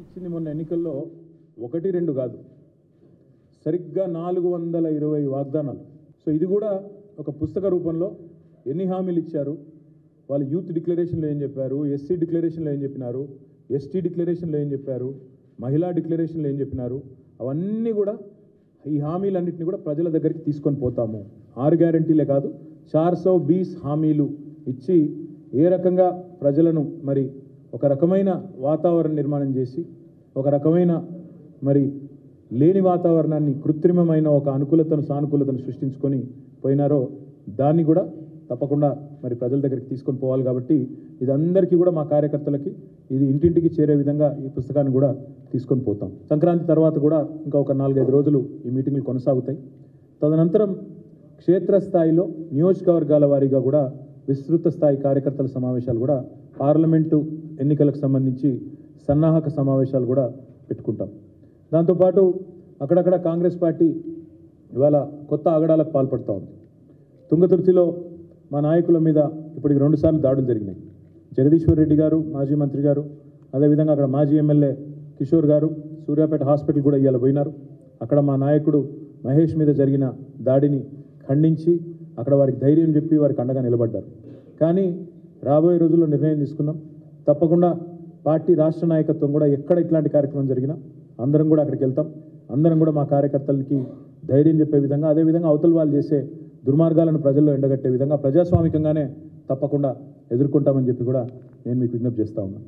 ఇచ్చింది మొన్న ఎన్నికల్లో 1-2 కాదు, సరిగ్గా 420 వాగ్దానాలు. సో ఇది కూడా ఒక పుస్తక రూపంలో ఎన్ని హామీలు ఇచ్చారు, వాళ్ళు యూత్ డిక్లరేషన్లో ఏం చెప్పారు, ఎస్సీ డిక్లరేషన్లో ఏం చెప్పినారు, ఎస్టీ డిక్లరేషన్లో ఏం చెప్పారు, మహిళా డిక్లరేషన్లో ఏం చెప్పినారు, అవన్నీ కూడా ఈ హామీలన్నింటినీ కూడా ప్రజల దగ్గరికి తీసుకొని పోతాము. 6 గ్యారంటీలే కాదు, 420 హామీలు ఇచ్చి ఏ రకంగా ప్రజలను మరి ఒక రకమైన వాతావరణ నిర్మాణం చేసి ఒక రకమైన మరి లేని వాతావరణాన్ని కృత్రిమమైన ఒక అనుకూలతను సానుకూలతను సృష్టించుకొని పోయినారో దాన్ని కూడా తప్పకుండా మరి ప్రజల దగ్గరికి తీసుకొని పోవాలి. కాబట్టి ఇది అందరికీ కూడా మా కార్యకర్తలకి ఇది ఇంటింటికి చేరే విధంగా ఈ పుస్తకాన్ని కూడా తీసుకొని పోతాం. సంక్రాంతి తర్వాత కూడా ఇంకా ఒక 4-5 రోజులు ఈ మీటింగులు కొనసాగుతాయి. తదనంతరం క్షేత్రస్థాయిలో నియోజకవర్గాల వారీగా కూడా విస్తృత స్థాయి కార్యకర్తల సమావేశాలు కూడా పార్లమెంటు ఎన్నికలకు సంబంధించి సన్నాహక సమావేశాలు కూడా పెట్టుకుంటాం. దాంతోపాటు అక్కడక్కడ కాంగ్రెస్ పార్టీ ఇవాళ కొత్త ఆగడాలకు పాల్పడుతూ ఉంది. తుంగతుర్తిలో మా నాయకుల మీద ఇప్పటికి 2 సార్లు దాడులు జరిగినాయి. జగదీశ్వర్ రెడ్డి గారు మాజీ మంత్రి గారు, అదేవిధంగా అక్కడ మాజీ ఎమ్మెల్యే కిషోర్ గారు సూర్యాపేట హాస్పిటల్ కూడా ఇవాళ పోయినారు. అక్కడ మా నాయకుడు మహేష్ మీద జరిగిన దాడిని ఖండించి అక్కడ వారికి ధైర్యం చెప్పి వారికి అండగా నిలబడ్డారు. కానీ రాబోయే రోజుల్లో నిర్ణయం తీసుకున్నాం, తప్పకుండా పార్టీ రాష్ట్ర నాయకత్వం కూడా ఎక్కడ ఇట్లాంటి కార్యక్రమం జరిగినా అందరం కూడా అక్కడికి వెళ్తాం. అందరం కూడా మా కార్యకర్తలకి ధైర్యం చెప్పే విధంగా, అదేవిధంగా అవతల వాళ్ళు చేసే దుర్మార్గాలను ప్రజల్లో ఎండగట్టే విధంగా ప్రజాస్వామికంగానే తప్పకుండా ఎదుర్కొంటామని చెప్పి కూడా నేను మీకు విజ్ఞప్తి చేస్తా ఉన్నాను.